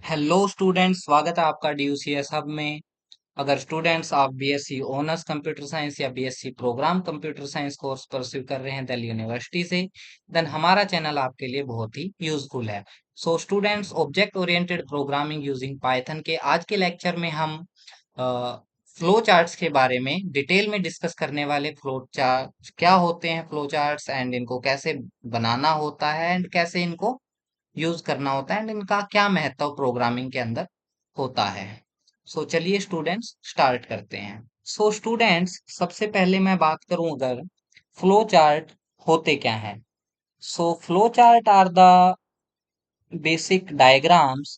Hello students, स्वागत है आपका DUCS हब में। अगर स्टूडेंट्स आप बीएससी ऑनर्स कंप्यूटर साइंस या BSc program computer science course pursue कर रहे हैं दिल्ली यूनिवर्सिटी से, देन हमारा चैनल आपके लिए बहुत ही यूजफुल है। So students, object oriented programming using Python के आज के लेक्चर में हम फ्लो चार्ट्स के बारे में डिटेल में डिस्कस करने वाले। फ्लो चार्ट क्या होते हैं, फ्लो चार्ट्स, एंड इनको कैसे बनाना होता है एंड कैसे इनको यूज करना होता है एंड इनका क्या महत्व प्रोग्रामिंग के अंदर होता है। सो चलिए स्टूडेंट्स स्टार्ट करते हैं। सो स्टूडेंट्स, सबसे पहले मैं बात करूं अगर फ्लो चार्ट होते क्या हैं। So flow chart are the basic diagrams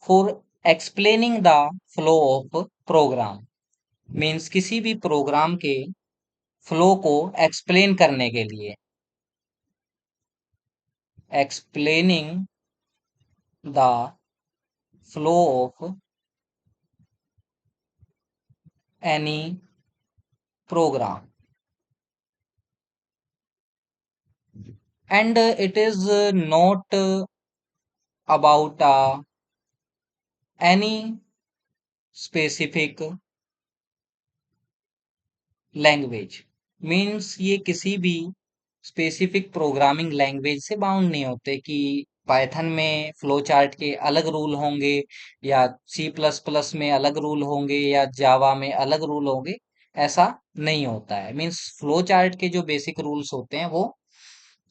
for explaining the flow of program. Means किसी भी प्रोग्राम के फ्लो को एक्सप्लेन करने के लिए, explaining the flow of any program, and it is not about any specific language। Means ये किसी भी स्पेसिफिक प्रोग्रामिंग लैंग्वेज से बाउंड नहीं होते कि पाइथन में फ्लो चार्ट के अलग रूल होंगे या C++ में अलग रूल होंगे या जावा में अलग रूल होंगे। ऐसा नहीं होता है। मीन्स फ्लो चार्ट के जो बेसिक रूल्स होते हैं वो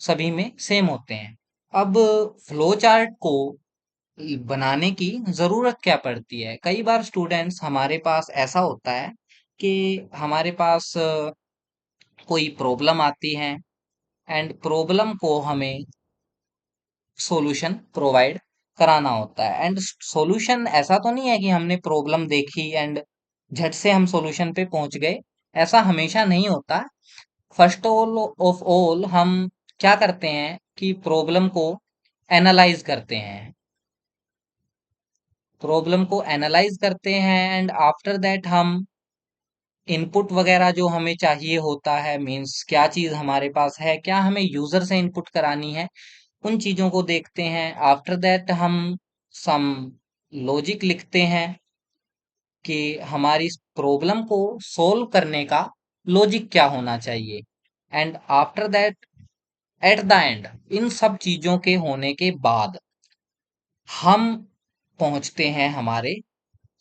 सभी में सेम होते हैं। अब फ्लो चार्ट को बनाने की जरूरत क्या पड़ती है? कई बार स्टूडेंट्स, हमारे पास ऐसा होता है कि हमारे पास कोई प्रॉब्लम आती है एंड प्रॉब्लम को हमें सॉल्यूशन प्रोवाइड कराना होता है। एंड सॉल्यूशन ऐसा तो नहीं है कि हमने प्रॉब्लम देखी एंड झट से हम सॉल्यूशन पे पहुंच गए। ऐसा हमेशा नहीं होता। फर्स्ट ऑफ ऑल हम क्या करते हैं कि प्रॉब्लम को एनालाइज करते हैं, प्रॉब्लम को एनालाइज करते हैं एंड आफ्टर दैट हम इनपुट वगैरह जो हमें चाहिए होता है, मींस क्या चीज हमारे पास है, क्या हमें यूजर से इनपुट करानी है, उन चीजों को देखते हैं। आफ्टर दैट हम सम लॉजिक लिखते हैं कि हमारी प्रॉब्लम को सोल्व करने का लॉजिक क्या होना चाहिए। And after that, at the end, इन सब चीजों के होने के बाद हम पहुंचते हैं हमारे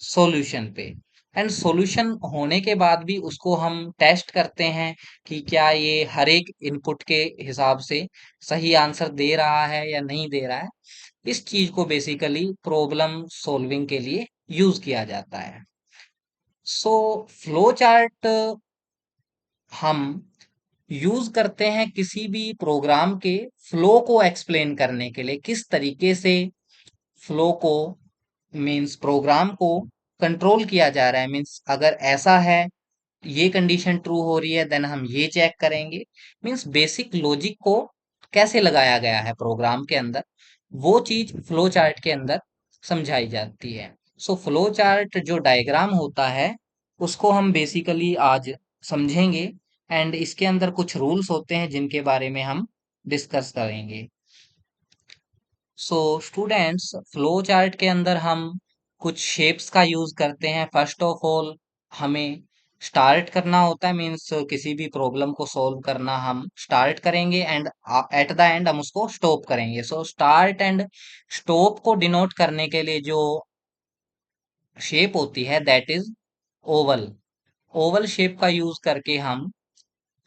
सॉल्यूशन पे। एंड सॉल्यूशन होने के बाद भी उसको हम टेस्ट करते हैं कि क्या ये हर एक इनपुट के हिसाब से सही आंसर दे रहा है या नहीं दे रहा है। इस चीज को बेसिकली प्रॉब्लम सॉल्विंग के लिए यूज किया जाता है। सो फ्लो चार्ट हम यूज करते हैं किसी भी प्रोग्राम के फ्लो को एक्सप्लेन करने के लिए, किस तरीके से फ्लो को, मीन्स प्रोग्राम को कंट्रोल किया जा रहा है। मीन्स अगर ऐसा है, ये कंडीशन ट्रू हो रही है, देन हम ये चेक करेंगे। मीन्स बेसिक लॉजिक को कैसे लगाया गया है प्रोग्राम के अंदर, वो चीज फ्लो चार्ट के अंदर समझाई जाती है। सो फ्लो चार्ट जो डायग्राम होता है उसको हम बेसिकली आज समझेंगे एंड इसके अंदर कुछ रूल्स होते हैं जिनके बारे में हम डिस्कस करेंगे। सो स्टूडेंट्स, फ्लो चार्ट के अंदर हम कुछ शेप्स का यूज करते हैं। फर्स्ट ऑफ ऑल हमें स्टार्ट करना होता है, मीन्स किसी भी प्रॉब्लम को सॉल्व करना हम स्टार्ट करेंगे एंड एट द एंड हम उसको स्टॉप करेंगे। सो स्टार्ट एंड स्टॉप को डिनोट करने के लिए जो शेप होती है that is Oval. Oval shape का यूज करके हम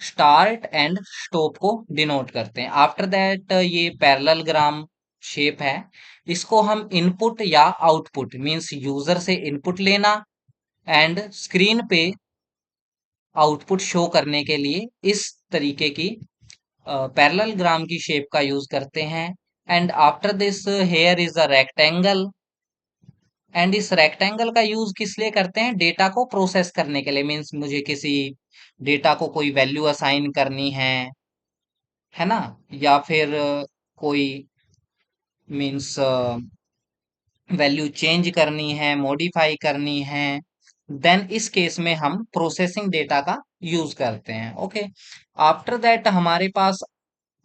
स्टार्ट एंड स्टॉप को डिनोट करते हैं। आफ्टर दैट ये पैरेललोग्राम शेप है। इसको हम इनपुट या आउटपुट, मींस यूजर से इनपुट लेना एंड स्क्रीन पे आउटपुट शो करने के लिए इस तरीके की पैरेललोग्राम की शेप का यूज करते हैं। And after this here is a rectangle. And इस रेक्टेंगल का यूज किस लिए करते हैं? डेटा को प्रोसेस करने के लिए। मींस मुझे किसी डेटा को कोई वैल्यू असाइन करनी है ना, या फिर कोई, मींस वैल्यू चेंज करनी है, मॉडिफाई करनी है, देन इस केस में हम प्रोसेसिंग डेटा का यूज करते हैं। ओके, आफ्टर दैट हमारे पास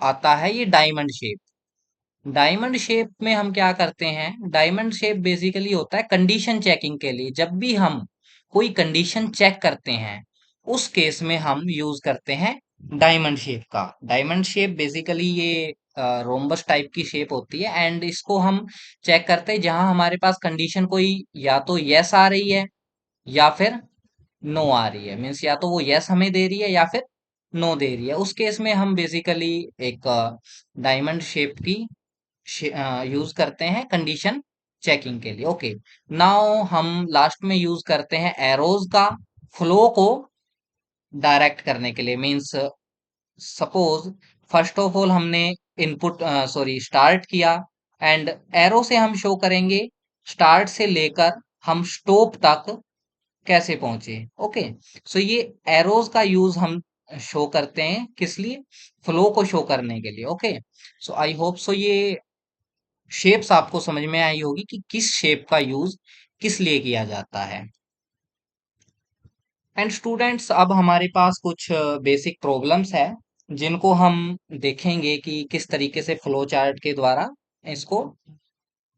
आता है ये डायमंड शेप। डायमंड शेप में हम क्या करते हैं, डायमंड शेप बेसिकली होता है कंडीशन चेकिंग के लिए। जब भी हम कोई कंडीशन चेक करते हैं, उस केस में हम यूज करते हैं डायमंड शेप का। डायमंड शेप बेसिकली ये रोम्बस टाइप की शेप होती है, एंड इसको हम चेक करते हैं जहां हमारे पास कंडीशन कोई या तो यस आ रही है या फिर नो आ रही है। मीन्स या तो वो यस हमें दे रही है या फिर नो दे रही है। उस केस में हम बेसिकली एक डायमंड शेप की यूज करते हैं कंडीशन चेकिंग के लिए। ओके, नाउ हम लास्ट में यूज करते हैं एरोज का फ्लो को डायरेक्ट करने के लिए। Means suppose first of all हमने इनपुट सॉरी स्टार्ट किया, एंड एरो से हम शो करेंगे स्टार्ट से लेकर हम स्टॉप तक कैसे पहुंचे। ओके, सो ये एरोज का यूज हम शो करते हैं किस लिए, फ्लो को शो करने के लिए। ओके, सो आई होप सो ये शेप्स आपको समझ में आई होगी कि किस शेप का यूज किस लिए किया जाता है। एंड स्टूडेंट्स, अब हमारे पास कुछ बेसिक प्रॉब्लम्स है जिनको हम देखेंगे कि किस तरीके से फ्लो चार्ट के द्वारा इसको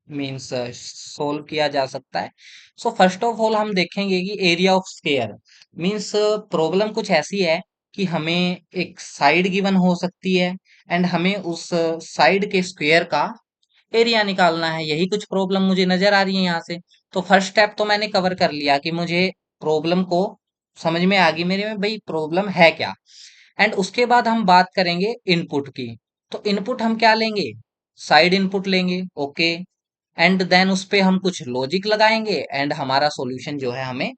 मीन्स सोल्व किया जा सकता है। सो फर्स्ट ऑफ ऑल हम देखेंगे कि area of square means problem कुछ ऐसी है कि हमें एक साइड गिवन हो सकती है, एंड हमें उस साइड के स्क्वायर का एरिया निकालना है। यही कुछ प्रॉब्लम मुझे नजर आ रही है यहाँ से। तो फर्स्ट स्टेप तो मैंने कवर कर लिया कि मुझे प्रॉब्लम को समझ में आ गई मेरे में भाई प्रॉब्लम है क्या। एंड उसके बाद हम बात करेंगे इनपुट की। तो इनपुट हम क्या लेंगे, साइड इनपुट लेंगे। ओके, एंड देन उस पे हम कुछ लॉजिक लगाएंगे एंड हमारा सॉल्यूशन जो है हमें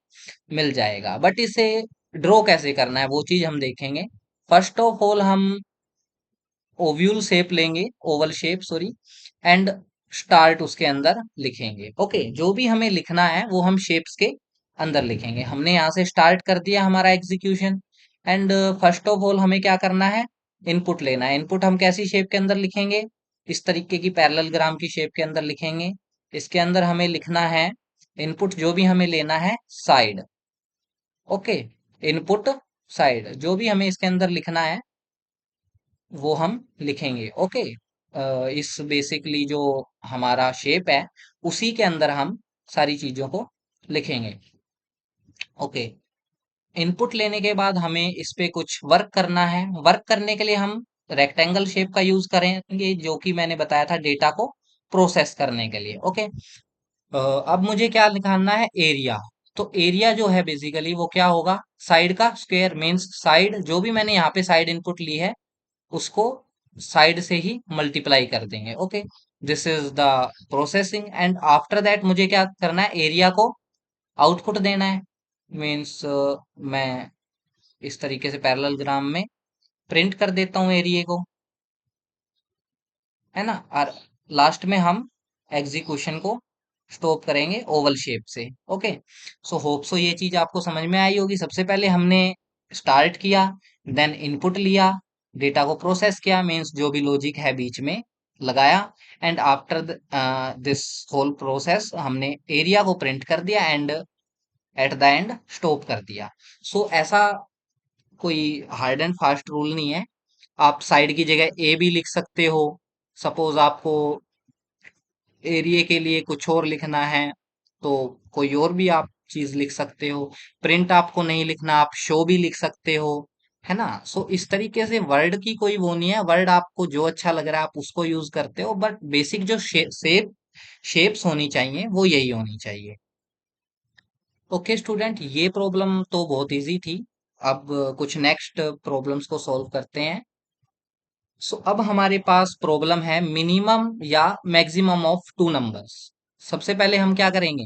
मिल जाएगा। बट इसे ड्रॉ कैसे करना है वो चीज हम देखेंगे। फर्स्ट ऑफ ऑल हम ओव्यूल शेप लेंगे, Oval shape sorry, and start उसके अंदर लिखेंगे। ओके, जो भी हमें लिखना है वो हम शेप्स के अंदर लिखेंगे। हमने यहाँ से स्टार्ट कर दिया हमारा execution, and first of all हमें क्या करना है, इनपुट लेना है। इनपुट हम कैसी शेप के अंदर लिखेंगे, इस तरीके की पैरेललोग्राम की शेप के अंदर लिखेंगे। इसके अंदर हमें लिखना है इनपुट जो भी हमें लेना है साइड। ओके, इनपुट साइड जो भी हमें इसके अंदर लिखना है वो हम लिखेंगे। ओके, इस बेसिकली जो हमारा शेप है उसी के अंदर हम सारी चीजों को लिखेंगे। ओके, इनपुट लेने के बाद हमें इस पे कुछ वर्क करना है। वर्क करने के लिए हम रेक्टेंगल शेप का यूज करेंगे, जो कि मैंने बताया था डेटा को प्रोसेस करने के लिए। ओके, अब मुझे क्या निकालना है, एरिया। तो एरिया जो है बेसिकली वो क्या होगा, साइड का स्क्वायर। मीन्स साइड जो भी मैंने यहाँ पे साइड इनपुट ली है उसको साइड से ही मल्टीप्लाई कर देंगे। Okay, this is the processing, and after that मुझे क्या करना है, एरिया को आउटपुट देना है। मीन्स मैं इस तरीके से पैरेललोग्राम में प्रिंट कर देता हूँ एरिया को, है ना। और लास्ट में हम एग्जीक्यूशन को स्टॉप करेंगे ओवल शेप से। ओके, सो होप सो ये चीज आपको समझ में आई होगी। सबसे पहले हमने स्टार्ट किया, देन इनपुट लिया, डेटा को प्रोसेस किया, मीन्स जो भी लॉजिक है बीच में लगाया, and after this whole process हमने एरिया को प्रिंट कर दिया and at the end stop कर दिया। सो ऐसा कोई हार्ड एंड फास्ट रूल नहीं है। आप साइड की जगह ए भी लिख सकते हो। सपोज आपको एरिया के लिए कुछ और लिखना है तो कोई और भी आप चीज लिख सकते हो। प्रिंट आपको नहीं लिखना, आप शो भी लिख सकते हो, है ना। सो इस तरीके से वर्ड की कोई वो नहीं है, वर्ड आपको जो अच्छा लग रहा है आप उसको यूज करते हो, बट बेसिक जो शेप्स होनी चाहिए वो यही होनी चाहिए। ओके स्टूडेंट, ये प्रॉब्लम तो बहुत इजी थी। अब कुछ नेक्स्ट प्रॉब्लम्स को सॉल्व करते हैं। सो अब हमारे पास प्रॉब्लम है मिनिमम या मैक्सिमम ऑफ टू नंबर्स। सबसे पहले हम क्या करेंगे,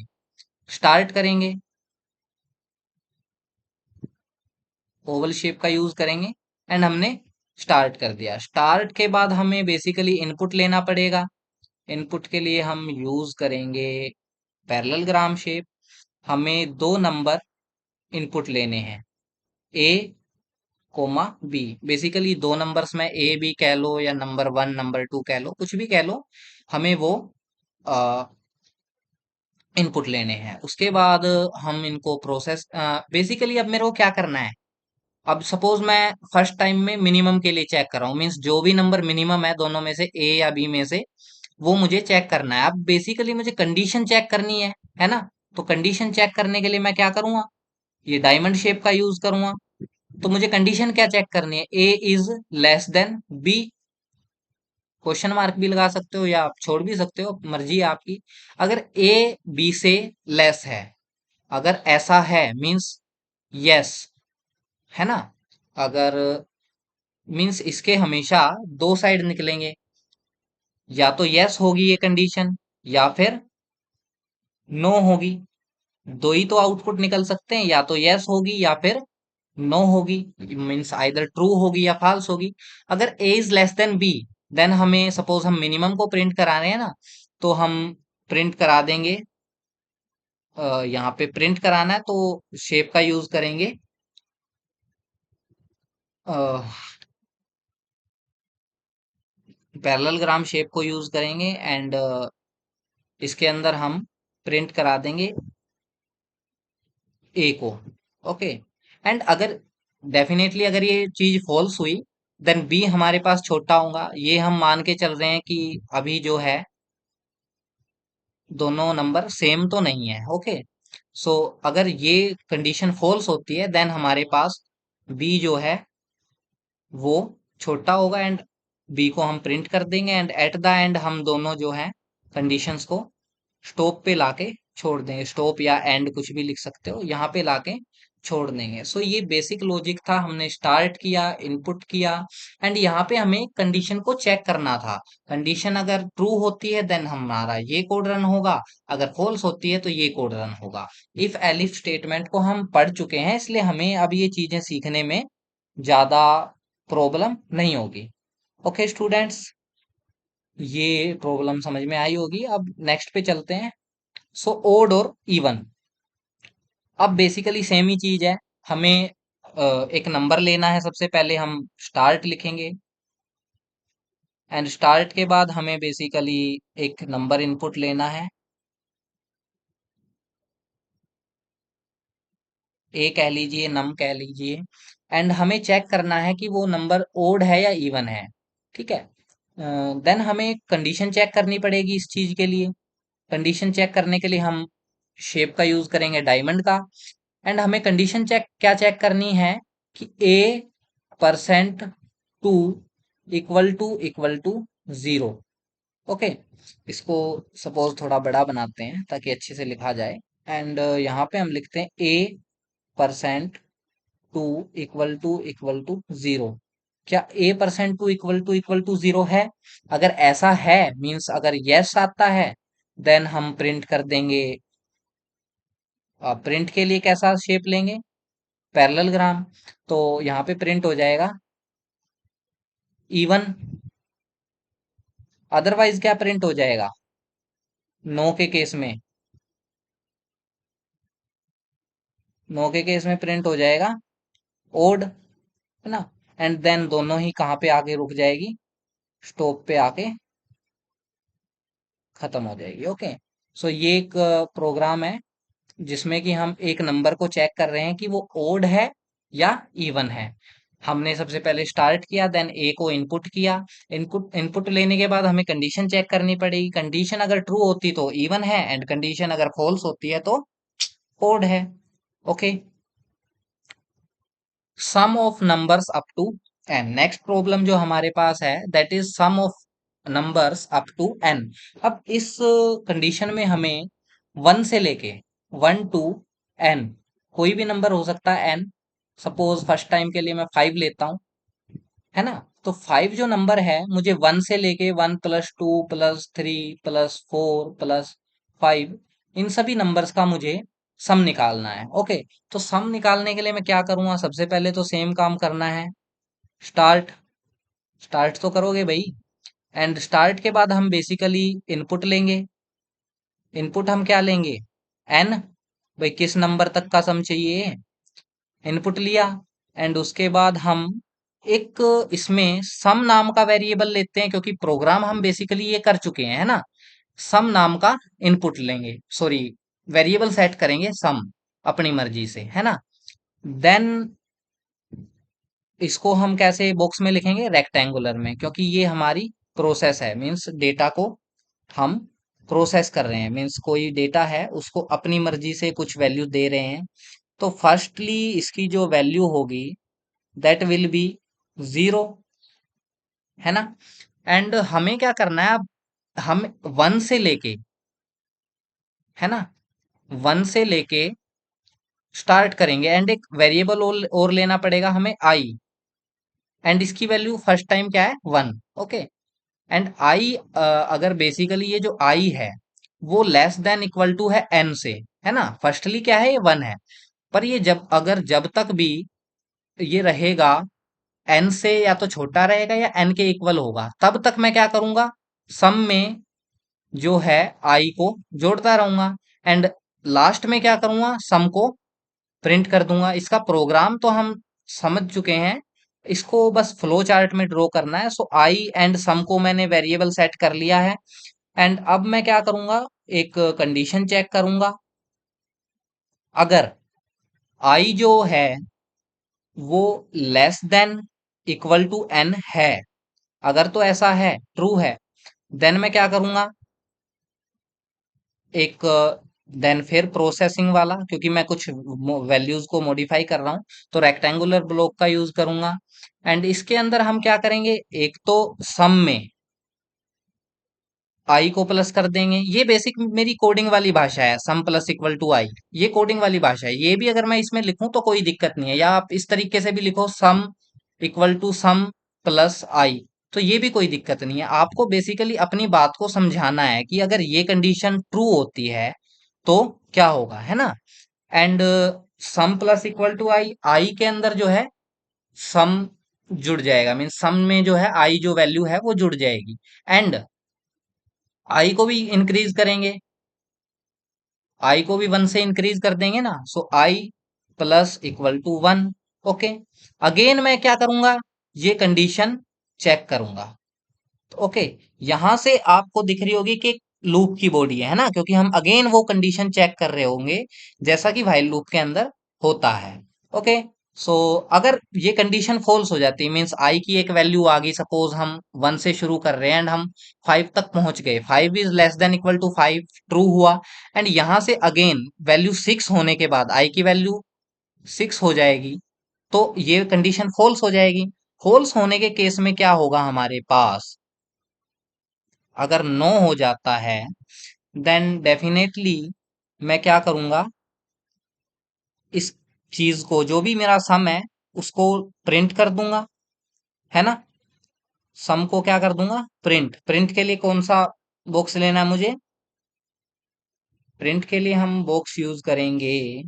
स्टार्ट करेंगे, ओवल शेप का यूज करेंगे, एंड हमने स्टार्ट कर दिया। स्टार्ट के बाद हमें बेसिकली इनपुट लेना पड़ेगा। इनपुट के लिए हम यूज करेंगे पैरेललोग्राम शेप। हमें दो नंबर इनपुट लेने हैं, ए कोमा बी। बेसिकली दो नंबर्स में ए बी कह लो या नंबर वन नंबर टू कह लो, कुछ भी कह लो, हमें वो इनपुट लेने हैं। उसके बाद हम इनको प्रोसेस बेसिकली अब मेरे को क्या करना है, अब सपोज मैं फर्स्ट टाइम में मिनिमम के लिए चेक कर रहा हूँ, मीन्स जो भी नंबर मिनिमम है दोनों में से, ए या बी में से, वो मुझे चेक करना है। अब बेसिकली मुझे कंडीशन चेक करनी है ना। तो कंडीशन चेक करने के लिए मैं क्या करूंगा, ये डायमंड शेप का यूज करूंगा। तो मुझे कंडीशन क्या चेक करनी है, A is less than B. Question mark भी लगा सकते हो या आप छोड़ भी सकते हो, मर्जी है आपकी। अगर ए बी से लेस है, अगर ऐसा है मीन्स यस, है ना। अगर मीन्स इसके हमेशा दो साइड निकलेंगे, या तो यस होगी ये कंडीशन, या फिर नो होगी। दो ही तो आउटपुट निकल सकते हैं, या तो यस होगी या फिर नो होगी, मीन्स आइदर ट्रू होगी या फॉल्स होगी। अगर A is less than B, then हमें सपोज हम मिनिमम को प्रिंट करा रहे हैं ना, तो हम प्रिंट करा देंगे, यहाँ पे प्रिंट कराना है तो शेप का यूज करेंगे, पैरेललोग्राम शेप को यूज करेंगे। एंड इसके अंदर हम प्रिंट करा देंगे ए को। ओके। एंड अगर डेफिनेटली अगर ये चीज फॉल्स हुई, देन बी हमारे पास छोटा होगा। ये हम मान के चल रहे हैं कि अभी जो है दोनों नंबर सेम तो नहीं है। ओके। सो अगर ये कंडीशन फॉल्स होती है, देन हमारे पास बी जो है वो छोटा होगा, एंड बी को हम प्रिंट कर देंगे। एंड एट द एंड हम दोनों जो है कंडीशंस को स्टॉप पे लाके छोड़ देंगे। स्टॉप या एंड कुछ भी लिख सकते हो, यहाँ पे लाके छोड़ देंगे। सो ये बेसिक लॉजिक था। हमने स्टार्ट किया, इनपुट किया, एंड यहाँ पे हमें कंडीशन को चेक करना था। कंडीशन अगर ट्रू होती है देन हमारा ये कोड रन होगा, अगर फॉल्स होती है तो ये कोड रन होगा। इफ एलिफ स्टेटमेंट को हम पढ़ चुके हैं, इसलिए हमें अब ये चीजें सीखने में ज्यादा प्रॉब्लम नहीं होगी। ओके स्टूडेंट्स, ये प्रॉब्लम समझ में आई होगी। अब नेक्स्ट पे चलते हैं। सो ओड और इवन, अब बेसिकली सेम ही चीज है। हमें एक नंबर लेना है, सबसे पहले हम स्टार्ट लिखेंगे, एंड स्टार्ट के बाद हमें बेसिकली एक नंबर इनपुट लेना है, ए कह लीजिए, नम कह लीजिए। एंड हमें चेक करना है कि वो नंबर ओड है या इवन है। ठीक है। देन हमें कंडीशन चेक करनी पड़ेगी इस चीज के लिए। कंडीशन चेक करने के लिए हम शेप का यूज करेंगे, डायमंड का। एंड हमें कंडीशन चेक क्या चेक करनी है कि A percent two equal to zero. Okay. इसको सपोज थोड़ा बड़ा बनाते हैं ताकि अच्छे से लिखा जाए। एंड यहाँ पे हम लिखते हैं A percent two equal to zero. क्या A percent two equal to zero है? अगर ऐसा है, मीन्स अगर यस आता है, देन हम प्रिंट कर देंगे। प्रिंट के लिए कैसा शेप लेंगे, पैरेललोग्राम। तो यहाँ पे प्रिंट हो जाएगा इवन। अदरवाइज क्या प्रिंट हो जाएगा, नो के केस में, नो के केस में प्रिंट हो जाएगा ओड, है ना। एंड देन दोनों ही कहाँ पे आके रुक जाएगी, स्टॉप पे आके खत्म हो जाएगी। ओके। सो ये एक प्रोग्राम है जिसमें कि हम एक नंबर को चेक कर रहे हैं कि वो ओड है या इवन है। हमने सबसे पहले स्टार्ट किया, देन ए को इनपुट किया। इनपुट इनपुट लेने के बाद हमें कंडीशन चेक करनी पड़ेगी। कंडीशन अगर ट्रू होती तो इवन है, एंड कंडीशन अगर फॉल्स होती है तो ओड है। Okay. Sum of numbers up to N, next problem जो हमारे पास है that is sum of numbers up to N. अब इस कंडीशन में हमें वन से लेके वन टू एन, कोई भी नंबर हो सकता है एन। सपोज फर्स्ट टाइम के लिए मैं फाइव लेता हूँ, है ना। तो फाइव जो नंबर है, मुझे वन से लेके one plus two plus three plus four plus five, इन सभी नंबर्स का मुझे सम निकालना है। ओके। तो सम निकालने के लिए मैं क्या करूंगा, सबसे पहले तो सेम काम करना है, स्टार्ट। स्टार्ट तो करोगे भाई। एंड स्टार्ट के बाद हम बेसिकली इनपुट लेंगे। इनपुट हम क्या लेंगे, एन। भाई किस नंबर तक का सम चाहिए, इनपुट लिया। एंड उसके बाद हम एक इसमें सम नाम का वेरिएबल लेते हैं, क्योंकि प्रोग्राम हम बेसिकली ये कर चुके हैं, है ना। सम नाम का इनपुट लेंगे, सॉरी, वेरिएबल सेट करेंगे सम, अपनी मर्जी से, है ना। देन इसको हम कैसे बॉक्स में लिखेंगे, रेक्टेंगुलर में, क्योंकि ये हमारी प्रोसेस है, मीन्स डेटा को हम प्रोसेस कर रहे हैं, मीन्स कोई डेटा है उसको अपनी मर्जी से कुछ वैल्यू दे रहे हैं। तो फर्स्टली इसकी जो वैल्यू होगी दैट विल बी 0, है ना। एंड हमें क्या करना है अब, हम 1 से लेके, है ना, 1 से लेके स्टार्ट करेंगे एंड एक वेरिएबल और लेना पड़ेगा हमें आई, एंड इसकी वैल्यू फर्स्ट टाइम क्या है 1। ओके, एंड आई, अगर बेसिकली ये जो आई है वो लेस देन इक्वल टू है एन से, है ना। फर्स्टली क्या है, ये 1 है, पर ये जब तक भी ये रहेगा एन से या तो छोटा रहेगा या एन के इक्वल होगा, तब तक मैं क्या करूंगा, सम में जो है आई को जोड़ता रहूंगा, एंड लास्ट में क्या करूंगा, सम को प्रिंट कर दूंगा। इसका प्रोग्राम तो हम समझ चुके हैं, इसको बस फ्लो चार्ट में ड्रॉ करना है। सो आई एंड सम को मैंने वेरिएबल सेट कर लिया है, एंड अब मैं क्या करूंगा, एक कंडीशन चेक करूंगा। अगर आई जो है वो less than equal to N है, अगर तो ऐसा है, ट्रू है, देन मैं क्या करूंगा, एक देन फिर प्रोसेसिंग वाला, क्योंकि मैं कुछ वैल्यूज को मॉडिफाई कर रहा हूं, तो रेक्टेंगुलर ब्लॉक का यूज करूंगा। एंड इसके अंदर हम क्या करेंगे, एक तो सम में आई को प्लस कर देंगे, ये बेसिक मेरी कोडिंग वाली भाषा है, सम प्लस इक्वल टू आई, ये कोडिंग वाली भाषा है। ये भी अगर मैं इसमें लिखूं तो कोई दिक्कत नहीं है, या आप इस तरीके से भी लिखो, sum equal to sum plus I, तो ये भी कोई दिक्कत नहीं है। आपको बेसिकली अपनी बात को समझाना है कि अगर ये कंडीशन ट्रू होती है तो क्या होगा, है ना। And sum plus equal to I, I के अंदर जो है सम जुड़ जाएगा, मीन सम में जो है आई जो वैल्यू है वो जुड़ जाएगी, एंड आई को भी इंक्रीज करेंगे, आई को भी 1 से इंक्रीज कर देंगे ना, so I plus equal to 1। Okay, again मैं क्या करूंगा, ये कंडीशन चेक करूंगा। तो ओके, यहां से आपको दिख रही होगी कि लूप की बॉडी है ना, क्योंकि हम अगेन वो कंडीशन चेक कर रहे होंगे जैसा कि व्हाइल लूप के अंदर होता है। ओके, सो अगर ये कंडीशन फॉल्स हो जाती है, मीन्स आई की एक वैल्यू आ गई, सपोज हम 1 से शुरू कर रहे हैं एंड हम 5 तक पहुंच गए, 5 is less than equal to 5, true हुआ, एंड यहां से अगेन वैल्यू 6 होने के बाद आई की वैल्यू 6 हो जाएगी, तो ये कंडीशन फॉल्स हो जाएगी। फॉल्स होने के केस में क्या होगा हमारे पास, अगर नो हो जाता है देन डेफिनेटली मैं क्या करूंगा, इस चीज को जो भी मेरा सम है उसको प्रिंट कर दूंगा, है ना। सम को क्या कर दूंगा, प्रिंट। प्रिंट के लिए कौन सा बॉक्स लेना है मुझे, प्रिंट के लिए हम बॉक्स यूज करेंगे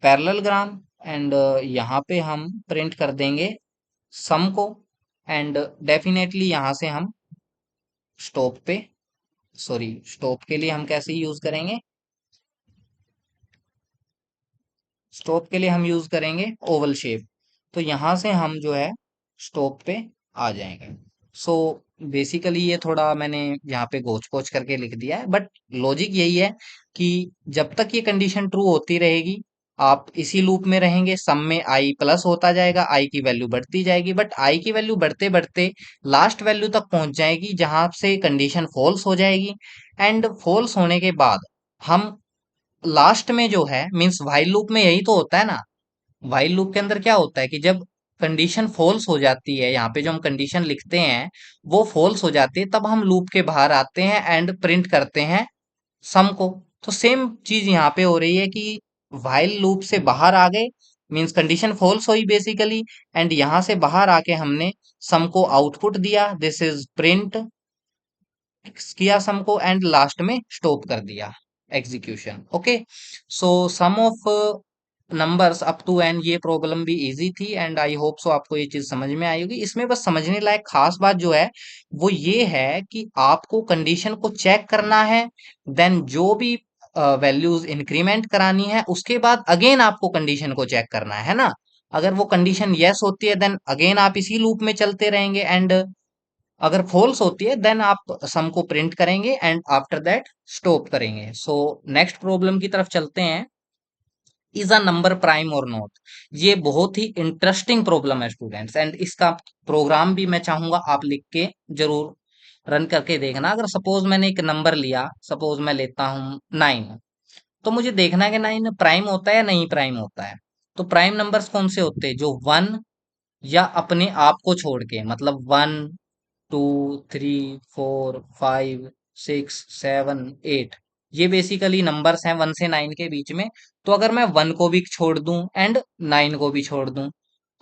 पैरेललोग्राम, एंड यहाँ पे हम प्रिंट कर देंगे सम को, एंड डेफिनेटली यहां से हम स्टॉप पे, सॉरी, स्टॉप के लिए हम कैसे यूज करेंगे, स्टॉप के लिए हम यूज करेंगे ओवल शेप, तो यहां से हम जो है स्टॉप पे आ जाएंगे। सो बेसिकली ये थोड़ा मैंने यहाँ पे गोच पोच करके लिख दिया है, बट लॉजिक यही है कि जब तक ये कंडीशन ट्रू होती रहेगी आप इसी लूप में रहेंगे, सम में आई प्लस होता जाएगा, आई की वैल्यू बढ़ती जाएगी, बट आई की वैल्यू बढ़ते बढ़ते लास्ट वैल्यू तक पहुंच जाएगी जहां से कंडीशन फॉल्स हो जाएगी, एंड फॉल्स होने के बाद हम लास्ट में जो है, मीन्स व्हाइल लूप में यही तो होता है ना, व्हाइल लूप के अंदर क्या होता है कि जब कंडीशन फॉल्स हो जाती है, यहाँ पे जो हम कंडीशन लिखते हैं वो फॉल्स हो जाती है, तब हम लूप के बाहर आते हैं एंड प्रिंट करते हैं सम को। तो सेम चीज यहाँ पे हो रही है कि व्हाइल लूप से बाहर आ गए, मीन्स कंडीशन फॉल्स हुई बेसिकली, एंड यहां से बाहर आके हमने सम को आउटपुट दिया, दिस इज प्रिंट किया सम को, एंड लास्ट में स्टॉप कर दिया execution. Okay, so sum of numbers up to N, ये प्रॉब्लम भी इजी थी, एंड आई होप सो आपको ये चीज समझ में आई होगी। इसमें बस समझने लायक खास बात जो है वो ये है कि आपको कंडीशन को चेक करना है, देन जो भी वैल्यूज इंक्रीमेंट करानी है उसके बाद अगेन आपको कंडीशन को चेक करना है ना। अगर वो कंडीशन यस होती है देन अगेन आप इसी लूप में चलते रहेंगे, एंड अगर फॉल्स होती है देन आप सम को प्रिंट करेंगे एंड आफ्टर दैट स्टॉप करेंगे। सो नेक्स्ट प्रॉब्लम की तरफ चलते हैं। इज अ नंबर प्राइम और नॉट। ये बहुत ही इंटरेस्टिंग प्रॉब्लम है स्टूडेंट्स, एंड इसका प्रोग्राम भी मैं चाहूंगा आप लिख के जरूर रन करके देखना। अगर सपोज मैंने एक नंबर लिया, सपोज मैं लेता हूँ 9, तो मुझे देखना है कि 9 प्राइम होता है या नहीं प्राइम होता है। तो प्राइम नंबर्स कौन से होते हैं? जो 1 या अपने आप को छोड़ के, मतलब 1 2 3 4 5 6 7 8, ये बेसिकली नंबर्स हैं 1 से 9 के बीच में। तो अगर मैं 1 को भी छोड़ दूं एंड 9 को भी छोड़ दूं,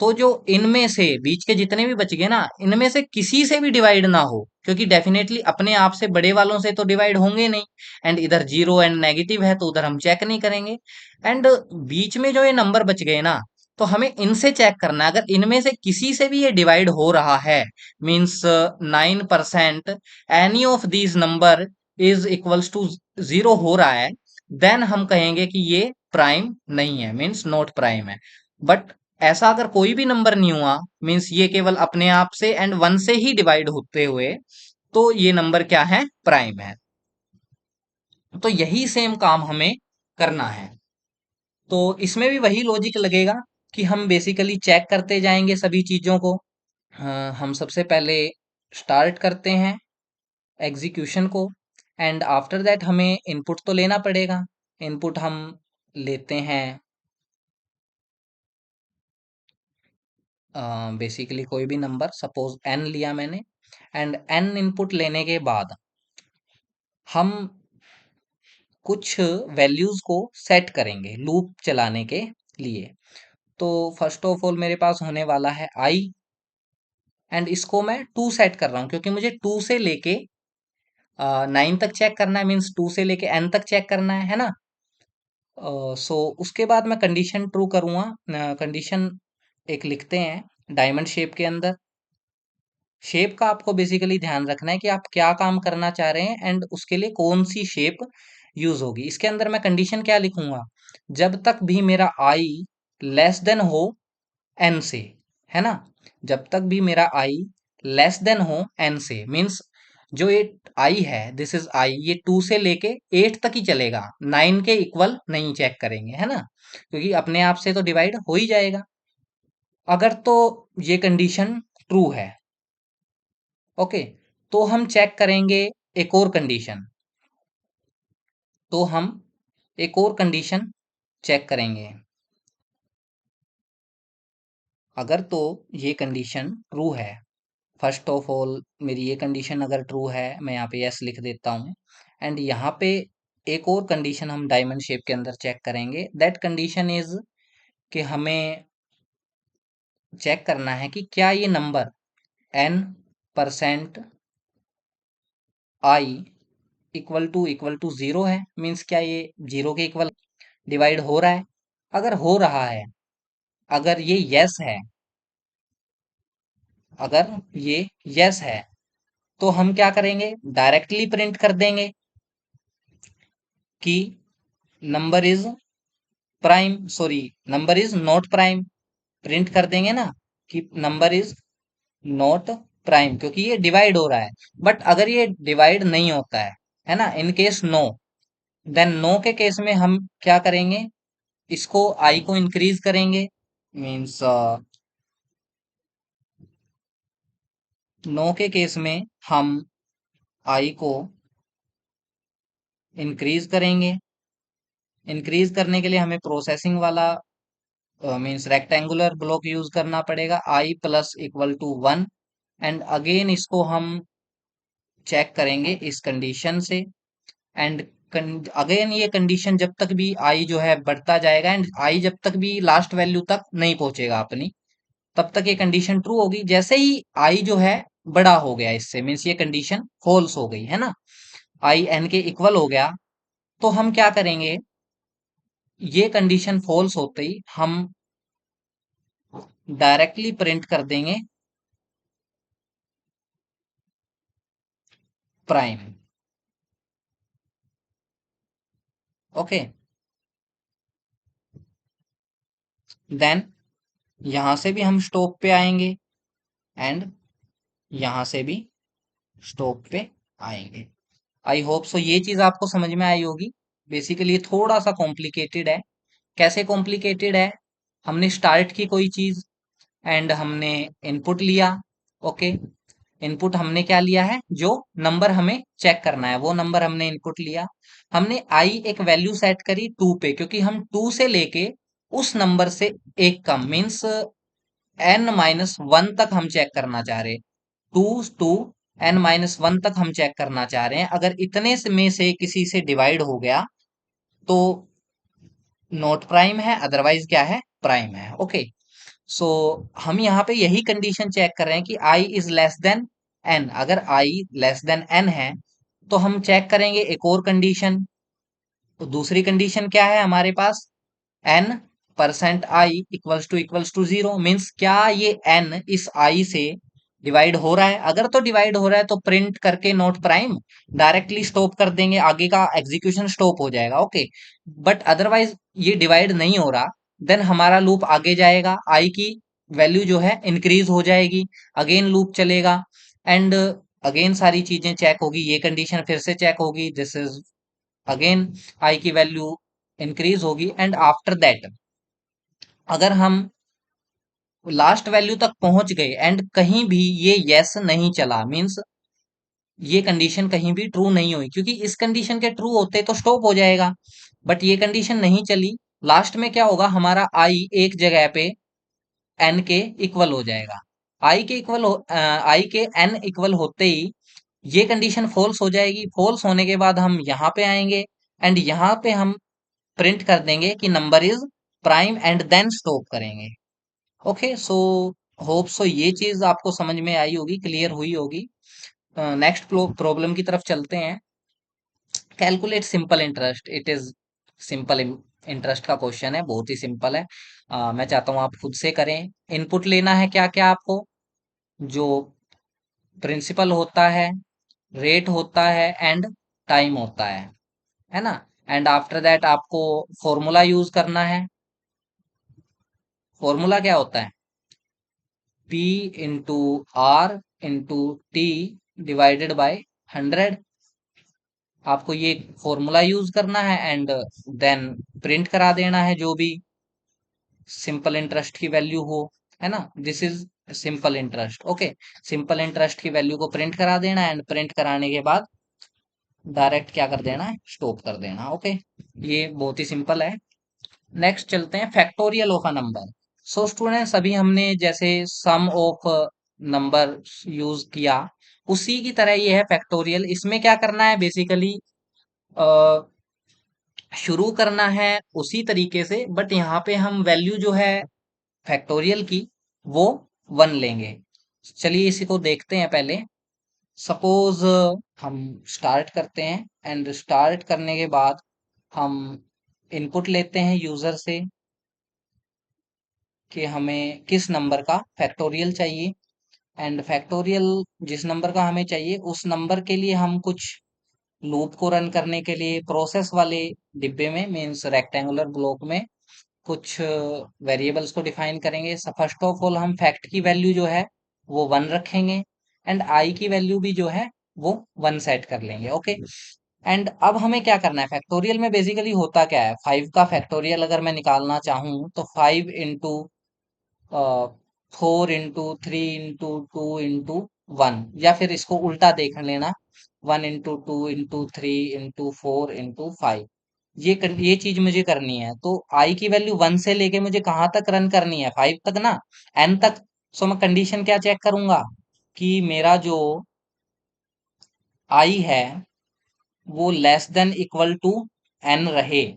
तो जो इनमें से बीच के जितने भी बच गए ना, इनमें से किसी से भी डिवाइड ना हो, क्योंकि डेफिनेटली अपने आप से बड़े वालों से तो डिवाइड होंगे नहीं। एंड इधर जीरो एंड नेगेटिव है, तो उधर हम चेक नहीं करेंगे। एंड बीच में जो ये नंबर बच गए ना, तो हमें इनसे चेक करना है। अगर इनमें से किसी से भी ये डिवाइड हो रहा है, means 9% any of these number is equals to 0 हो रहा है, देन हम कहेंगे कि ये प्राइम नहीं है, मीन्स नॉट प्राइम है। बट ऐसा अगर कोई भी नंबर नहीं हुआ, मीन्स ये केवल अपने आप से एंड 1 से ही डिवाइड होते हुए, तो ये नंबर क्या है? प्राइम है। तो यही सेम काम हमें करना है। तो इसमें भी वही लॉजिक लगेगा कि हम बेसिकली चेक करते जाएंगे सभी चीजों को। हम सबसे पहले स्टार्ट करते हैं एग्जीक्यूशन को, एंड आफ्टर दैट हमें इनपुट तो लेना पड़ेगा। इनपुट हम लेते हैं बेसिकली कोई भी नंबर, सपोज n लिया मैंने, एंड n इनपुट लेने के बाद हम कुछ वैल्यूज को सेट करेंगे लूप चलाने के लिए। तो फर्स्ट ऑफ ऑल मेरे पास होने वाला है i, एंड इसको मैं 2 सेट कर रहा हूँ क्योंकि मुझे 2 से लेके 9 तक चेक करना है, मीन्स 2 से लेके n तक चेक करना है ना। सो उसके बाद मैं कंडीशन ट्रू करूंगा। कंडीशन एक लिखते हैं डायमंड शेप के अंदर। शेप का आपको बेसिकली ध्यान रखना है कि आप क्या काम करना चाह रहे हैं एंड उसके लिए कौन सी शेप यूज होगी। इसके अंदर मैं कंडीशन क्या लिखूंगा? जब तक भी मेरा आई लेस देन हो एन से, है ना, जब तक भी मेरा आई लेस देन हो एन से, मीन्स जो ये आई है, दिस इज आई, ये 2 से लेके 8 तक ही चलेगा, 9 के इक्वल नहीं चेक करेंगे, है ना, क्योंकि अपने आप से तो डिवाइड हो ही जाएगा। अगर तो ये कंडीशन ट्रू है, ओके, तो हम चेक करेंगे एक और कंडीशन। तो हम एक और कंडीशन चेक करेंगे। अगर तो ये कंडीशन ट्रू है, फर्स्ट ऑफ ऑल मेरी ये कंडीशन अगर ट्रू है, मैं यहाँ पे यस लिख देता हूँ। एंड यहाँ पे एक और कंडीशन हम डायमंड शेप के अंदर चेक करेंगे। दैट कंडीशन इज कि हमें चेक करना है कि क्या ये number n% i equal to 0 है, मीन्स क्या ये 0 के इक्वल डिवाइड हो रहा है? अगर हो रहा है, अगर ये यस है, अगर ये यस है, तो हम क्या करेंगे? डायरेक्टली प्रिंट कर देंगे कि number is prime, sorry, number is not prime. Print कर देंगे ना कि नंबर इज नॉट प्राइम, क्योंकि ये डिवाइड हो रहा है। बट अगर ये डिवाइड नहीं होता है ना, in case no, then no के केस में हम क्या करेंगे? इसको आई को इंक्रीज करेंगे, मीन्स नो के केस में हम आई को इंक्रीज करेंगे। इंक्रीज करने के लिए हमें प्रोसेसिंग वाला मीन्स रेक्टेंगुलर ब्लॉक यूज करना पड़ेगा, I plus equal to 1। And again इसको हम चेक करेंगे इस कंडीशन से। एंड अगेन ये कंडीशन जब तक भी आई जो है बढ़ता जाएगा, एंड आई जब तक भी लास्ट वैल्यू तक नहीं पहुंचेगा अपनी, तब तक ये कंडीशन ट्रू होगी। जैसे ही आई जो है बड़ा हो गया इससे, मीन्स ये कंडीशन फॉल्स हो गई, है ना, आई एन के इक्वल हो गया, तो हम क्या करेंगे? ये कंडीशन फॉल्स होते ही हम डायरेक्टली प्रिंट कर देंगे प्राइम। ओके, देन यहां से भी हम स्टॉप पे आएंगे, एंड यहां से भी स्टॉप पे आएंगे। आई होप सो ये चीज आपको समझ में आई होगी। बेसिकली थोड़ा सा कॉम्प्लिकेटेड है, कैसे कॉम्प्लिकेटेड है? हमने स्टार्ट की कोई चीज एंड हमने इनपुट लिया। ओके, इनपुट हमने क्या लिया है? जो नंबर हमें चेक करना है वो नंबर हमने इनपुट लिया। हमने आई एक वैल्यू सेट करी 2 पे, क्योंकि हम 2 से लेके उस नंबर से एक कम मीन्स n-1 तक हम चेक करना चाह रहे हैं। 2 टू n-1 तक हम चेक करना चाह रहे हैं। अगर इतने में से किसी से डिवाइड हो गया तो नॉट प्राइम है, अदरवाइज क्या है? प्राइम है। ओके, सो हम यहाँ पे यही कंडीशन चेक कर रहे हैं कि i is less then n। अगर i लेस देन n है तो हम चेक करेंगे एक और कंडीशन। तो दूसरी कंडीशन क्या है हमारे पास? n percent i equals to 0, means क्या ये n इस i से डिवाइड हो रहा है? अगर तो डिवाइड हो रहा है तो प्रिंट करके नोट प्राइम डायरेक्टली स्टॉप कर देंगे, आगे का एग्जीक्यूशन स्टॉप हो जाएगा। ओके, बट अदरवाइज ये डिवाइड नहीं हो रहा, देन हमारा लूप आगे जाएगा, i की वैल्यू जो है इंक्रीज हो जाएगी, अगेन लूप चलेगा एंड अगेन सारी चीजें चेक होगी, ये कंडीशन फिर से चेक होगी, दिस इज अगेन i की वैल्यू इंक्रीज होगी एंड आफ्टर दैट अगर हम लास्ट वैल्यू तक पहुंच गए एंड कहीं भी ये यस नहीं चला, मींस ये कंडीशन कहीं भी ट्रू नहीं हुई, क्योंकि इस कंडीशन के ट्रू होते तो स्टॉप हो जाएगा, बट ये कंडीशन नहीं चली। लास्ट में क्या होगा? हमारा आई एक जगह पे एन के इक्वल हो जाएगा। आई के एन इक्वल होते ही ये कंडीशन फॉल्स हो जाएगी। फॉल्स होने के बाद हम यहाँ पे आएंगे एंड यहाँ पे हम प्रिंट कर देंगे कि number is prime and then stop करेंगे। ओके, सो होप सो ये चीज आपको समझ में आई होगी, क्लियर हुई होगी। नेक्स्ट प्रॉब्लम की तरफ चलते हैं। Calculate simple interest. It is simple interest का क्वेश्चन है, बहुत ही सिंपल है। मैं चाहता हूँ आप खुद से करें। इनपुट लेना है क्या क्या आपको? जो प्रिंसिपल होता है, रेट होता है एंड टाइम होता है ना? एंड आफ्टर दैट आपको फॉर्मूला यूज करना है। फॉर्मूला क्या होता है? P into R into T divided by 100। आपको ये फॉर्मूला यूज करना है एंड देन प्रिंट करा देना है जो भी सिंपल इंटरेस्ट की वैल्यू हो, है ना? This is simple interest. Okay, simple interest की वैल्यू को प्रिंट करा देना एंड प्रिंट कराने के बाद डायरेक्ट क्या कर देना है? स्टॉप कर देना। ओके, ये बहुत ही सिंपल है। नेक्स्ट चलते हैं, factorial of a number. So students, अभी हमने जैसे सम ऑफ नंबर यूज किया, उसी की तरह ये है फैक्टोरियल। इसमें क्या करना है? बेसिकली शुरू करना है उसी तरीके से, बट यहाँ पे हम वैल्यू जो है फैक्टोरियल की वो 1 लेंगे। चलिए इसी को देखते हैं पहले। सपोज हम स्टार्ट करते हैं एंड स्टार्ट करने के बाद हम इनपुट लेते हैं यूजर से कि हमें किस नंबर का फैक्टोरियल चाहिए, एंड फैक्टोरियल जिस नंबर का हमें चाहिए उस नंबर के लिए हम कुछ लूप को रन करने के लिए प्रोसेस वाले डिब्बे में मीन्स रेक्टेंगुलर ब्लॉक में कुछ वेरिएबल्स को डिफाइन करेंगे। फर्स्ट ऑफ ऑल हम फैक्ट की वैल्यू जो है वो 1 रखेंगे एंड आई की वैल्यू भी जो है वो 1 सेट कर लेंगे। ओके, एंड अब हमें क्या करना है? फैक्टोरियल में बेसिकली होता क्या है? 5 का फैक्टोरियल अगर मैं निकालना चाहूँ तो 5 इंटू 4 इंटू 3 इंटू 2 इंटू 1, या फिर इसको उल्टा देख लेना, 1 इंटू 2 इंटू 3 इंटू 4 इंटू 5। ये चीज मुझे करनी है, तो आई की वैल्यू 1 से लेके मुझे कहाँ तक रन करनी है? 5 तक ना, एन तक। सो मैं कंडीशन क्या चेक करूंगा कि मेरा जो आई है वो less than equal to n रहे।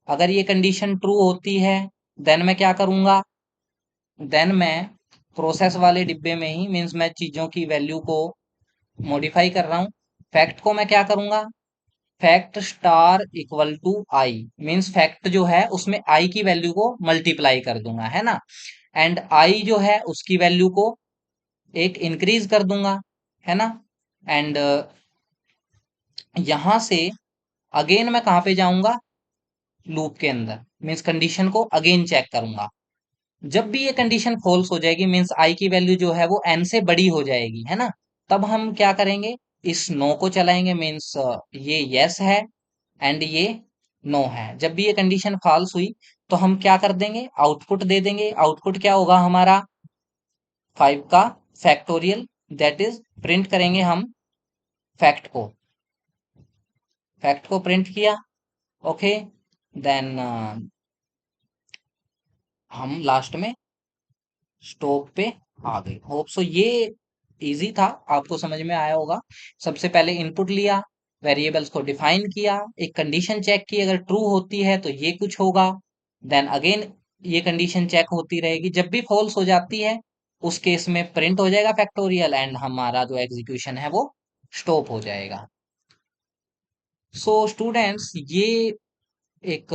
अगर ये कंडीशन ट्रू होती है देन मैं क्या करूंगा? देन मैं प्रोसेस वाले डिब्बे में ही मीन्स मैं चीजों की वैल्यू को मॉडिफाई कर रहा हूँ। फैक्ट को मैं क्या करूंगा? Fact star equal to i, means fact जो है उसमें आई की वैल्यू को मल्टीप्लाई कर दूंगा, है ना? एंड आई जो है उसकी वैल्यू को एक इंक्रीज कर दूंगा, है ना? एंड यहां से अगेन मैं कहाँ पे जाऊंगा? लूप के अंदर, मीन्स कंडीशन को अगेन चेक करूंगा। जब भी ये कंडीशन फॉल्स हो जाएगी मीन्स आई की वैल्यू जो है वो एन से बड़ी हो जाएगी, है ना? तब हम क्या करेंगे? इस नो को चलाएंगे, मीन्स ये यस है एंड ये नो है। जब भी ये कंडीशन फॉल्स हुई तो हम क्या कर देंगे, आउटपुट दे देंगे। आउटपुट क्या होगा हमारा, 5 का फैक्टोरियल, दैट इज प्रिंट करेंगे हम फैक्ट को, प्रिंट किया। ओके, देन हम लास्ट में स्टॉप पे आ गए। होप सो ये इजी था, आपको समझ में आया होगा। सबसे पहले इनपुट लिया, वेरिएबल्स को डिफाइन किया, एक कंडीशन चेक की, अगर ट्रू होती है तो ये कुछ होगा। देन अगेन ये कंडीशन चेक होती रहेगी, जब भी फॉल्स हो जाती है उस केस में प्रिंट हो जाएगा फैक्टोरियल एंड हमारा जो एग्जीक्यूशन है वो स्टॉप हो जाएगा। सो स्टूडेंट्स, ये एक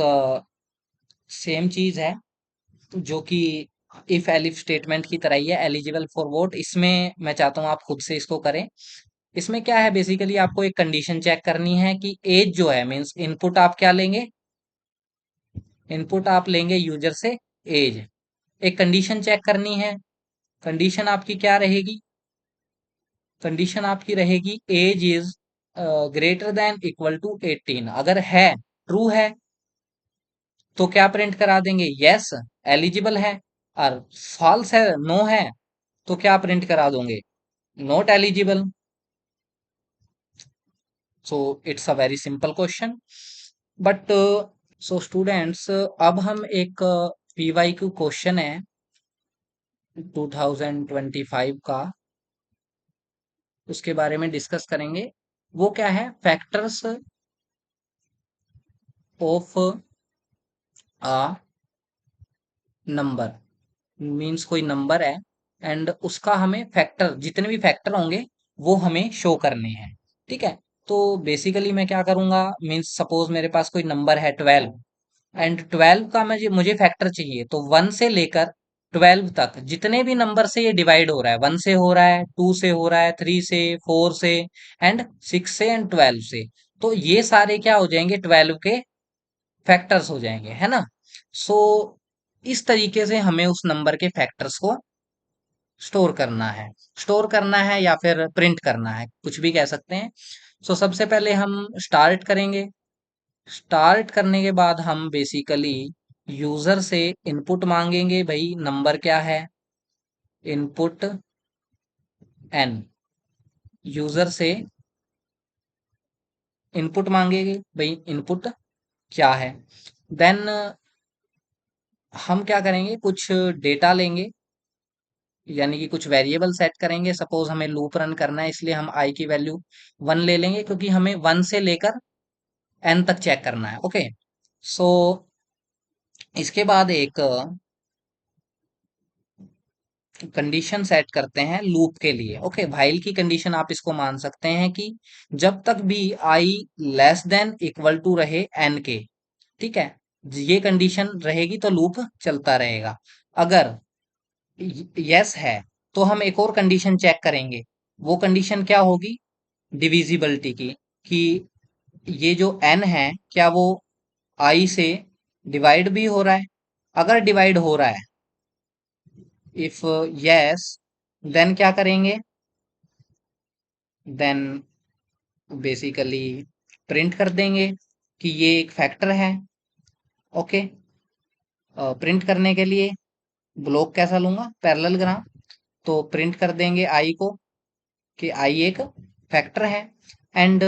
सेम चीज है जो कि इफ एलिफ स्टेटमेंट की तरह ही है, एलिजिबल फॉर वोट। इसमें मैं चाहता हूँ आप खुद से इसको करें। इसमें क्या है, बेसिकली आपको एक कंडीशन चेक करनी है कि एज जो है, मींस इनपुट आप क्या लेंगे, इनपुट आप लेंगे यूजर से एज। एक कंडीशन चेक करनी है, कंडीशन आपकी क्या रहेगी, कंडीशन आपकी रहेगी age is greater than equal to 18। अगर है, ट्रू है, तो क्या प्रिंट करा देंगे, यस एलिजिबल है। और फॉल्स है, नो है, तो क्या प्रिंट करा दोगे, not eligible. So it's a very simple question. But so students, अब हम एक पीवाईक्यू क्वेश्चन है 2025 का, उसके बारे में डिस्कस करेंगे। वो क्या है, factors of a number. Means कोई नंबर है एंड उसका हमें फैक्टर, जितने भी फैक्टर होंगे वो हमें शो करने हैं। ठीक है, तो बेसिकली मैं क्या करूंगा, मीन्स सपोज मेरे पास कोई नंबर है 12 एंड 12 का मुझे फैक्टर चाहिए, तो 1 से लेकर 12 तक जितने भी नंबर से ये डिवाइड हो रहा है, 1 से हो रहा है, 2 से हो रहा है, 3 से, 4 से एंड 6 से एंड 12 से, तो ये सारे क्या हो जाएंगे, 12 के फैक्टर्स हो जाएंगे, है ना। सो इस तरीके से हमें उस नंबर के फैक्टर्स को स्टोर करना है, स्टोर करना है या फिर प्रिंट करना है, कुछ भी कह सकते हैं। सो सबसे पहले हम स्टार्ट करेंगे। स्टार्ट करने के बाद हम बेसिकली यूजर से इनपुट मांगेंगे, भाई नंबर क्या है, इनपुट एन। यूजर से इनपुट मांगेंगे, भाई इनपुट क्या है। देन हम क्या करेंगे, कुछ डेटा लेंगे, यानी कि कुछ वेरिएबल सेट करेंगे। सपोज हमें लूप रन करना है, इसलिए हम आई की वैल्यू 1 ले लेंगे, क्योंकि हमें 1 से लेकर एन तक चेक करना है। ओके, सो इसके बाद एक कंडीशन सेट करते हैं लूप के लिए। ओके, व्हाइल की कंडीशन आप इसको मान सकते हैं कि जब तक भी आई लेस देन इक्वल टू रहे एन के, ठीक है, ये कंडीशन रहेगी तो लूप चलता रहेगा। अगर यस है तो हम एक और कंडीशन चेक करेंगे। वो कंडीशन क्या होगी, डिविजिबिलिटी की, कि ये जो n है क्या वो i से डिवाइड भी हो रहा है। अगर डिवाइड हो रहा है, इफ यस, देन क्या करेंगे, देन बेसिकली प्रिंट कर देंगे कि ये एक फैक्टर है। ओके, प्रिंट करने के लिए ब्लॉक कैसा लूंगा, पैरेललोग्राम। तो प्रिंट कर देंगे आई को कि आई एक फैक्टर है। एंड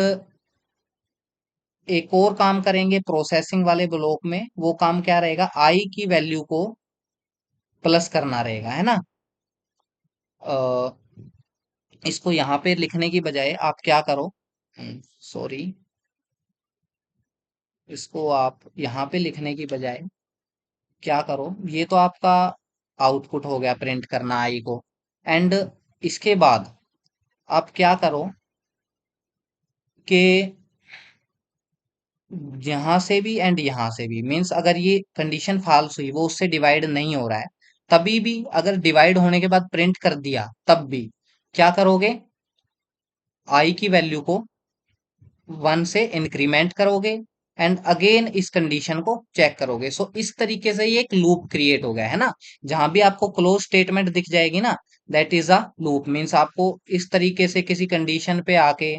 एक और काम करेंगे प्रोसेसिंग वाले ब्लॉक में, वो काम क्या रहेगा, आई की वैल्यू को प्लस करना रहेगा, है ना। अ, इसको यहाँ पे लिखने की बजाय आप क्या करो, सॉरी, इसको आप यहाँ पे लिखने की बजाय क्या करो, ये तो आपका आउटपुट हो गया, प्रिंट करना आई को। एंड इसके बाद आप क्या करो कि यहाँ से भी एंड यहाँ से भी, मीन्स अगर ये कंडीशन फाल्स हुई, वो उससे डिवाइड नहीं हो रहा है, तभी भी अगर डिवाइड होने के बाद प्रिंट कर दिया तब भी क्या करोगे, आई की वैल्यू को 1 से इंक्रीमेंट करोगे एंड अगेन इस कंडीशन को चेक करोगे। सो इस तरीके से ये एक लूप क्रिएट हो गया, है ना। जहां भी आपको क्लोज स्टेटमेंट दिख जाएगी ना, that is a loop. Means आपको इस तरीके से किसी कंडीशन पे आके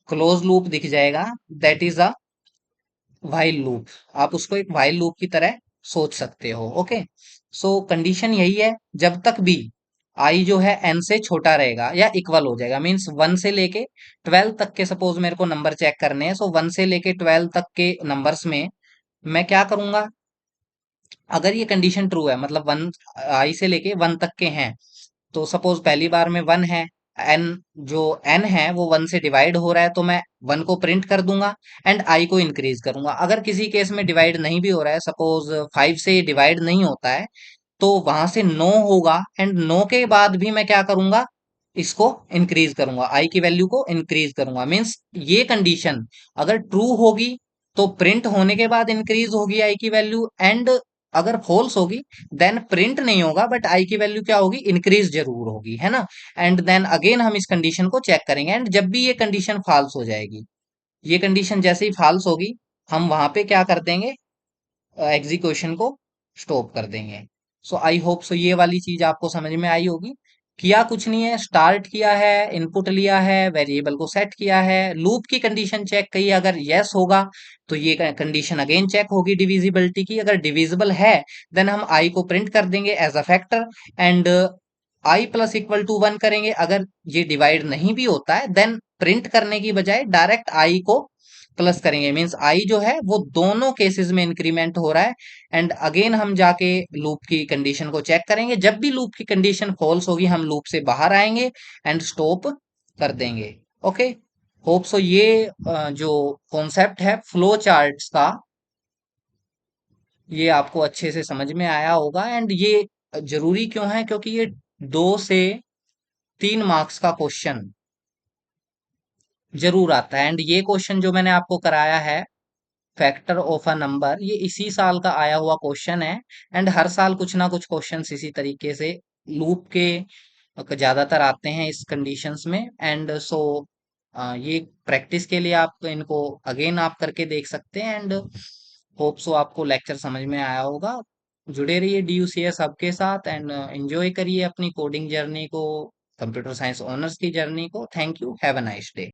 क्लोज लूप दिख जाएगा, that is a while loop. आप उसको एक व्हाइल लूप की तरह सोच सकते हो। ओके, सो कंडीशन यही है, जब तक भी आई जो है एन से छोटा रहेगा या इक्वल हो जाएगा, मीन्स 1 से लेके 12 तक के सपोज मेरे को नंबर चेक करने हैं, सो 1 से लेके 12 तक के नंबर्स में मैं क्या करूंगा, अगर ये कंडीशन ट्रू है, मतलब 1 आई से लेके 1 तक के हैं, तो सपोज पहली बार में 1 है, एन जो एन है वो 1 से डिवाइड हो रहा है, तो मैं 1 को प्रिंट कर दूंगा एंड आई को इंक्रीज करूंगा। अगर किसी केस में डिवाइड नहीं भी हो रहा है, सपोज 5 से डिवाइड नहीं होता है, तो वहां से 9 होगा एंड 9 के बाद भी मैं क्या करूंगा, इसको इंक्रीज करूंगा, आई की वैल्यू को इंक्रीज करूंगा। मीन्स ये कंडीशन अगर ट्रू होगी तो प्रिंट होने के बाद इंक्रीज होगी आई की वैल्यू, एंड अगर फॉल्स होगी देन प्रिंट नहीं होगा बट आई की वैल्यू क्या होगी, इंक्रीज जरूर होगी, है ना। एंड देन अगेन हम इस कंडीशन को चेक करेंगे, एंड जब भी ये कंडीशन फॉल्स हो जाएगी, ये कंडीशन जैसे ही फॉल्स होगी, हम वहां पे क्या कर देंगे, एग्जीक्यूशन को स्टॉप कर देंगे। सो आई होप सो ये वाली चीज आपको समझ में आई होगी। किया कुछ नहीं है, स्टार्ट किया है, इनपुट लिया है, वेरिएबल को सेट किया है, लूप की कंडीशन चेक की, अगर यस होगा तो ये कंडीशन अगेन चेक होगी डिविजिबिलिटी की, अगर डिविजिबल है देन हम आई को प्रिंट कर देंगे as a factor, and i plus equal to 1 करेंगे। अगर ये डिवाइड नहीं भी होता है देन प्रिंट करने की बजाय डायरेक्ट आई को प्लस करेंगे, मीन्स आई जो है वो दोनों केसेस में इंक्रीमेंट हो रहा है। एंड अगेन हम जाके लूप की कंडीशन को चेक करेंगे, जब भी लूप की कंडीशन फॉल्स होगी हम लूप से बाहर आएंगे एंड स्टॉप कर देंगे। ओके, होप सो ये जो कॉन्सेप्ट है फ्लो चार्ट्स का, ये आपको अच्छे से समझ में आया होगा। एंड ये जरूरी क्यों है, क्योंकि ये 2 से 3 मार्क्स का क्वेश्चन जरूर आता है। एंड ये क्वेश्चन जो मैंने आपको कराया है, फैक्टर ऑफ अ नंबर, ये इसी साल का आया हुआ क्वेश्चन है। एंड हर साल कुछ ना कुछ क्वेश्चंस इसी तरीके से लूप के ज्यादातर आते हैं इस कंडीशंस में। एंड सो ये प्रैक्टिस के लिए आप इनको अगेन आप करके देख सकते हैं। एंड होप सो आपको लेक्चर समझ में आया होगा। जुड़े रहिए DUCS हब के साथ एंड एंजॉय करिए अपनी कोडिंग जर्नी को, कंप्यूटर साइंस ऑनर्स की जर्नी को। Thank you, have a nice day.